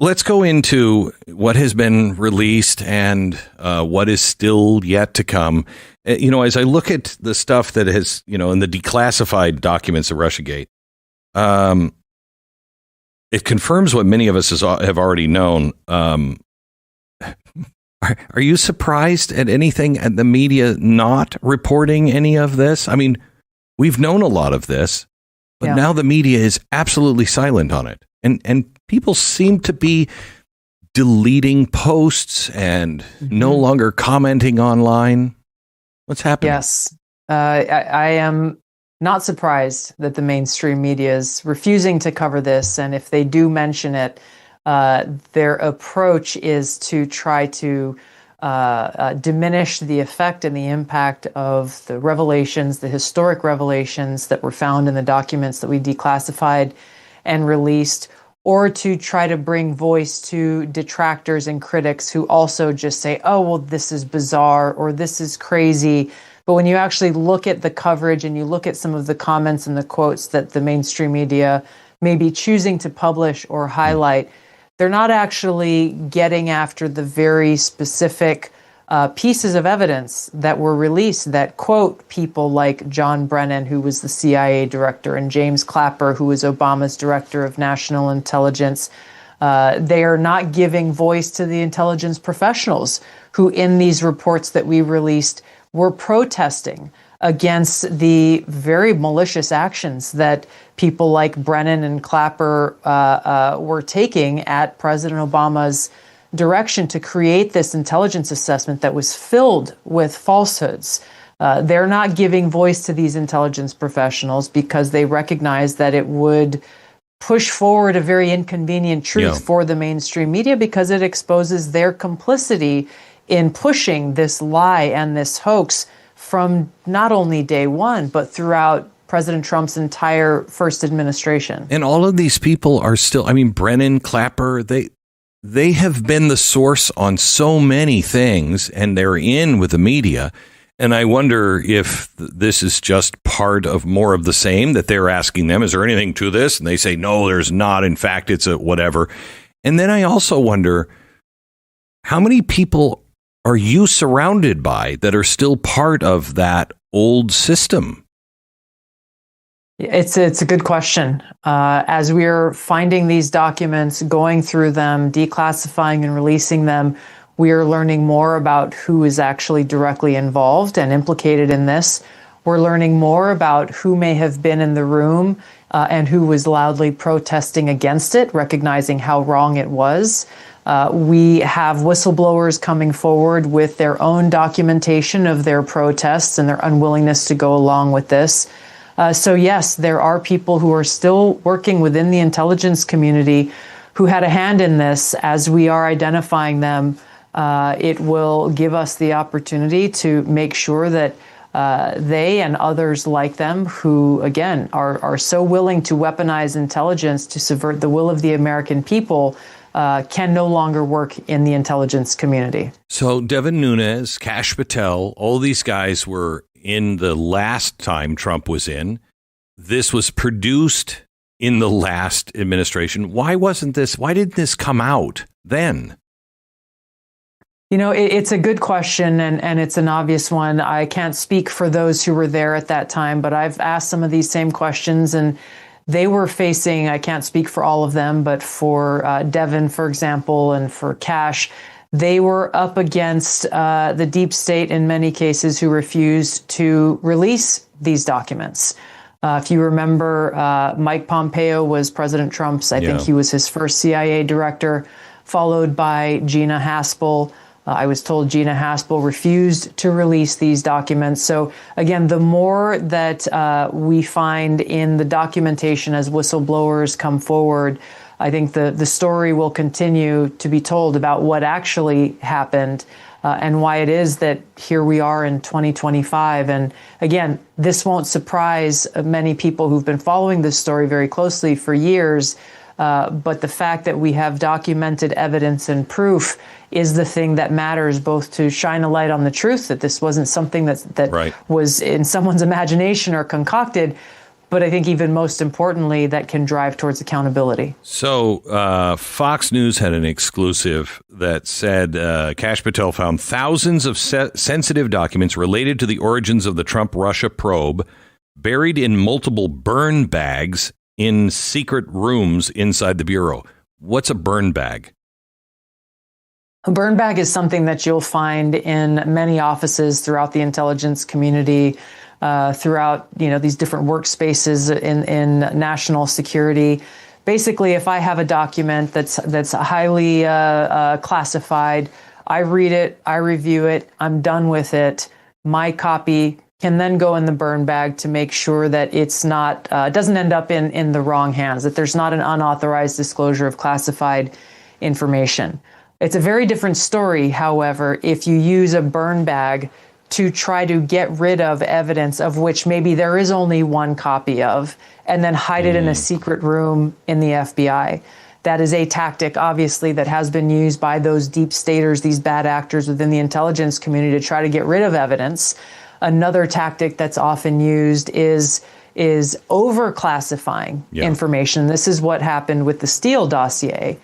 let's go into what has been released and what is still yet to come. As I look at the stuff that has, in the declassified documents of Russiagate, it confirms what many of us have already known. Are you surprised at anything at the media not reporting any of this? I mean, we've known a lot of this, but now the media is absolutely silent on it. And people seem to be deleting posts and no longer commenting online. What's happening? Yes, I am not surprised that the mainstream media is refusing to cover this. And if they do mention it, their approach is to try to diminish the effect and the impact of the revelations, the historic revelations that were found in the documents that we declassified and released, or to try to bring voice to detractors and critics who also just say, oh, well, this is bizarre or this is crazy. But when you actually look at the coverage and you look at some of the comments and the quotes that the mainstream media may be choosing to publish or highlight, they're not actually getting after the very specific pieces of evidence that were released that quote people like John Brennan, who was the CIA director, and James Clapper, who was Obama's director of national intelligence. They are not giving voice to the intelligence professionals who, in these reports that we released, were protesting against the very malicious actions that people like Brennan and Clapper were taking at President Obama's direction to create this intelligence assessment that was filled with falsehoods. They're not giving voice to these intelligence professionals because they recognize that it would push forward a very inconvenient truth for the mainstream media because it exposes their complicity in pushing this lie and this hoax from not only day one, but throughout President Trump's entire first administration. And all of these people are still, Brennan, Clapper, they have been the source on so many things, and they're in with the media. And I wonder if this is just part of more of the same, that they're asking them, is there anything to this? And they say, no, there's not. In fact, it's a whatever. And then I also wonder, how many people are you surrounded by that are still part of that old system? It's a good question. As we're finding these documents, going through them, declassifying and releasing them, we are learning more about who is actually directly involved and implicated in this. We're learning more about who may have been in the room and who was loudly protesting against it, recognizing how wrong it was. We have whistleblowers coming forward with their own documentation of their protests and their unwillingness to go along with this. So yes, there are people who are still working within the intelligence community who had a hand in this. As we are identifying them, it will give us the opportunity to make sure that they and others like them who, again, are so willing to weaponize intelligence to subvert the will of the American people can no longer work in the intelligence community. So Devin Nunes, Kash Patel, all these guys were in the last time Trump was in. This was produced in the last administration. Why didn't this come out then? It's a good question, and it's an obvious one. I can't speak for those who were there at that time, but I've asked some of these same questions, and they were facing, I can't speak for all of them, but for Devin, for example, and for Kash, they were up against the deep state in many cases who refused to release these documents. If you remember, Mike Pompeo was President Trump's, I think he was his first CIA director, followed by Gina Haspel. I was told Gina Haspel refused to release these documents. So again, the more that we find in the documentation as whistleblowers come forward, I think the story will continue to be told about what actually happened and why it is that here we are in 2025. And again, this won't surprise many people who've been following this story very closely for years. But the fact that we have documented evidence and proof is the thing that matters, both to shine a light on the truth that this wasn't something that right. was in someone's imagination or concocted, but I think even most importantly, that can drive towards accountability. So Fox News had an exclusive that said Kash Patel found thousands of sensitive documents related to the origins of the Trump-Russia probe buried in multiple burn bags in secret rooms inside the Bureau. What's a burn bag? A burn bag is something that you'll find in many offices throughout the intelligence community, throughout these different workspaces in national security. Basically, if I have a document that's highly classified, I read it, I review it, I'm done with it. My copy can then go in the burn bag to make sure that it's not doesn't end up in the wrong hands, that there's not an unauthorized disclosure of classified information. It's a very different story, however, if you use a burn bag to try to get rid of evidence of which maybe there is only one copy of, and then hide it in a secret room in the FBI. That is a tactic, obviously, that has been used by those deep staters, these bad actors within the intelligence community to try to get rid of evidence. Another tactic that's often used is over-classifying information. This is what happened with the Steele dossier.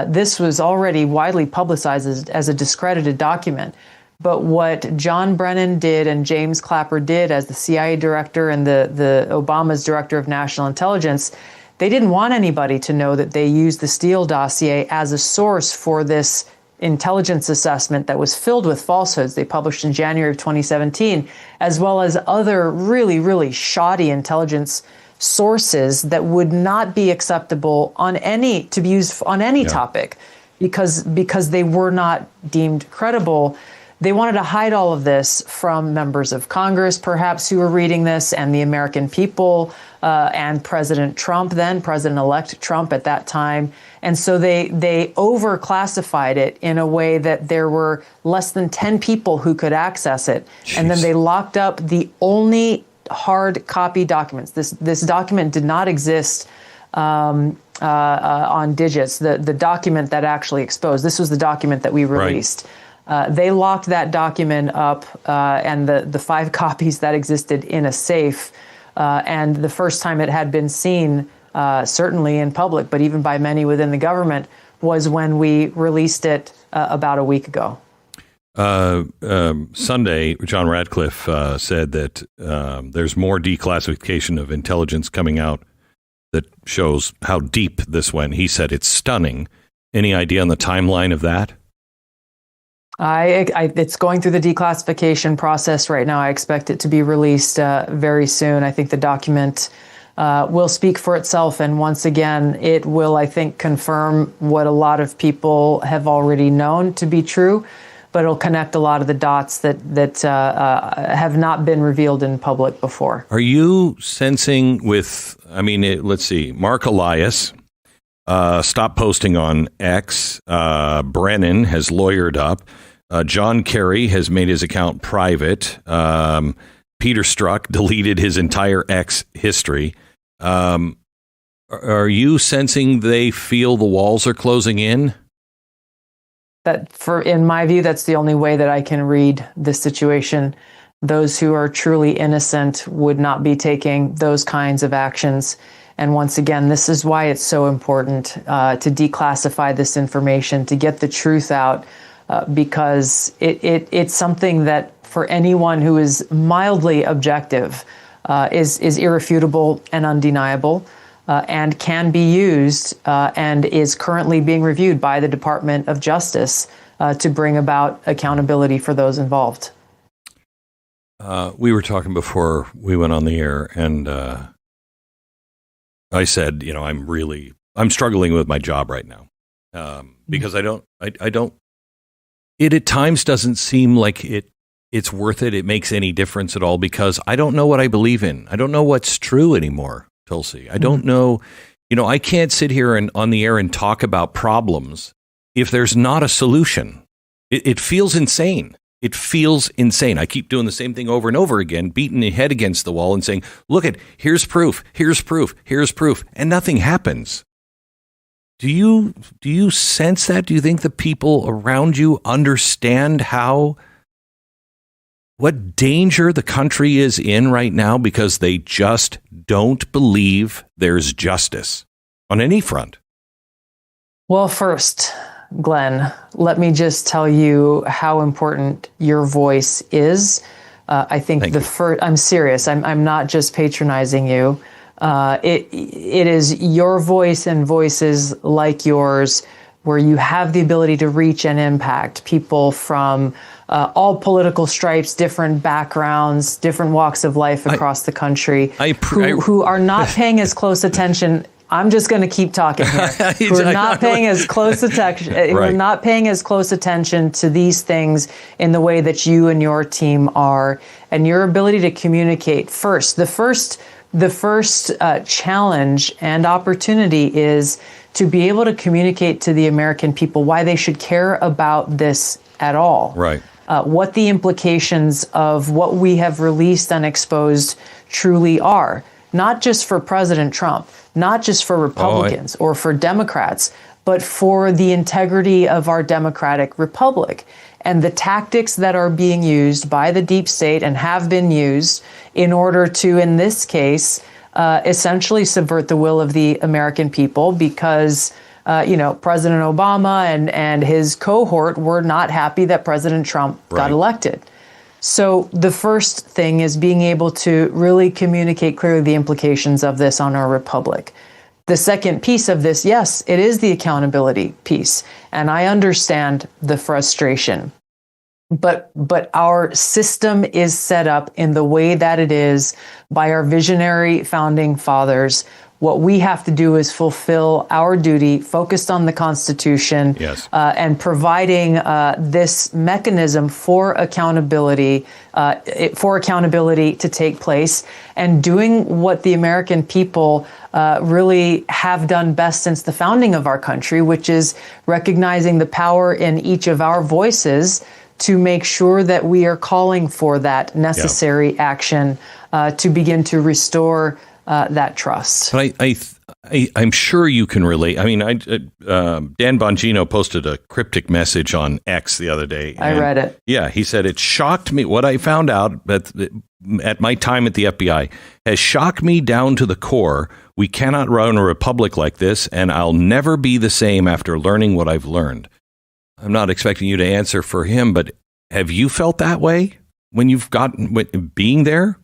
This was already widely publicized as a discredited document. But what John Brennan did and James Clapper did as the CIA director and the Obama's director of national intelligence, they didn't want anybody to know that they used the Steele dossier as a source for this intelligence assessment that was filled with falsehoods they published in January of 2017, as well as other really, really shoddy intelligence sources that would not be acceptable to be used on any topic because they were not deemed credible. They wanted to hide all of this from members of Congress, perhaps, who were reading this, and the American people, and President Trump, then President-elect Trump at that time. And so they overclassified it in a way that there were less than 10 people who could access it. Jeez. And then they locked up the only hard copy documents. This document did not exist on digits. The document that actually exposed, this was the document that we released. Right. They locked that document up and the 5 copies that existed in a safe. And the first time it had been seen, certainly in public, but even by many within the government, was when we released it about a week ago. Sunday, John Radcliffe said that there's more declassification of intelligence coming out that shows how deep this went. He said it's stunning. Any idea on the timeline of that? It's going through the declassification process right now. I expect it to be released very soon. I think the document will speak for itself. And once again, it will, I think, confirm what a lot of people have already known to be true, but it'll connect a lot of the dots that have not been revealed in public before. Are you sensing let's see, Mark Elias stopped posting on X. Brennan has lawyered up. John Kerry has made his account private. Peter Strzok deleted his entire X history. Are you sensing they feel the walls are closing in? In my view, that's the only way that I can read this situation. Those who are truly innocent would not be taking those kinds of actions. And once again, this is why it's so important to declassify this information, to get the truth out, because it's something that for anyone who is mildly objective is irrefutable and undeniable. And can be used and is currently being reviewed by the Department of Justice to bring about accountability for those involved. We were talking before we went on the air, and I said, I'm struggling with my job right now because it at times doesn't seem like it's worth it. It makes any difference at all because I don't know what I believe in. I don't know what's true anymore. Tulsi, I don't know, I can't sit here and on the air and talk about problems if there's not a solution. It feels insane. It feels insane. I keep doing the same thing over and over again, beating the head against the wall and saying, here's proof, and nothing happens. Do you sense that? Do you think the people around you understand how what danger the country is in right now because they just don't believe there's justice on any front? Well, first, Glenn, let me just tell you how important your voice is. I think I'm serious. I'm not just patronizing you. It is your voice and voices like yours where you have the ability to reach and impact people from all political stripes, different backgrounds, different walks of life across the country, who are not paying as close attention. I'm just going to keep talking here. We're not paying as close attention. We're not paying as close attention to these things in the way that you and your team are, and your ability to communicate. The first challenge and opportunity is to be able to communicate to the American people why they should care about this at all. Right. What the implications of what we have released and exposed truly are. Not just for President Trump, not just for Republicans or for Democrats, but for the integrity of our democratic republic. And the tactics that are being used by the deep state and have been used in order to, in this case, essentially subvert the will of the American people because, President Obama and his cohort were not happy that President Trump got elected. So the first thing is being able to really communicate clearly the implications of this on our republic. The second piece of this, yes, it is the accountability piece. And I understand the frustration. But our system is set up in the way that it is by our visionary founding fathers. What we have to do is fulfill our duty, focused on the Constitution, and providing this mechanism for accountability to take place, and doing what the American people really have done best since the founding of our country, which is recognizing the power in each of our voices to make sure that we are calling for that necessary action to begin to restore that trust. But I'm sure you can relate. I mean, Dan Bongino posted a cryptic message on X the other day. I read it. Yeah, he said, it shocked me. What I found out at my time at the FBI has shocked me down to the core. We cannot run a republic like this, and I'll never be the same after learning what I've learned. I'm not expecting you to answer for him, but have you felt that way when you've being there?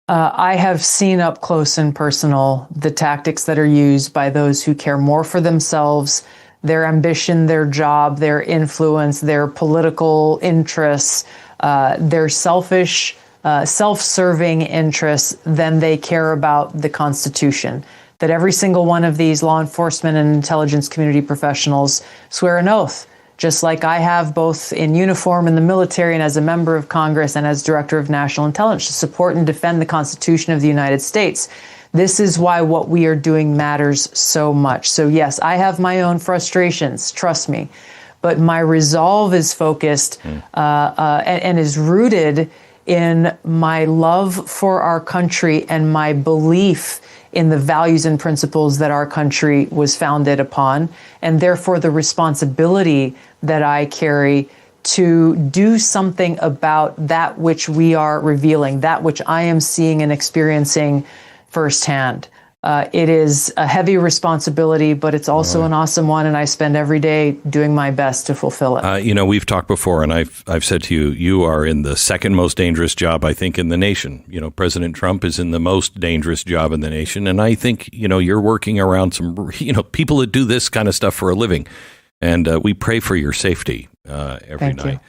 I have seen up close and personal the tactics that are used by those who care more for themselves, their ambition, their job, their influence, their political interests, their selfish, self-serving interests than they care about the Constitution. That every single one of these law enforcement and intelligence community professionals swear an oath, just like I have, both in uniform in the military and as a member of Congress and as Director of National Intelligence, to support and defend the Constitution of the United States. This is why what we are doing matters so much. So yes, I have my own frustrations, trust me, but my resolve is focused and is rooted in my love for our country and my belief in the values and principles that our country was founded upon, and therefore the responsibility that I carry to do something about that which we are revealing, that which I am seeing and experiencing firsthand. It is a heavy responsibility, but it's also an awesome one, and I spend every day doing my best to fulfill it. We've talked before, and I've said to you, you are in the second most dangerous job, I think, in the nation. President Trump is in the most dangerous job in the nation, and I think, you're working around some, people that do this kind of stuff for a living, and we pray for your safety every night.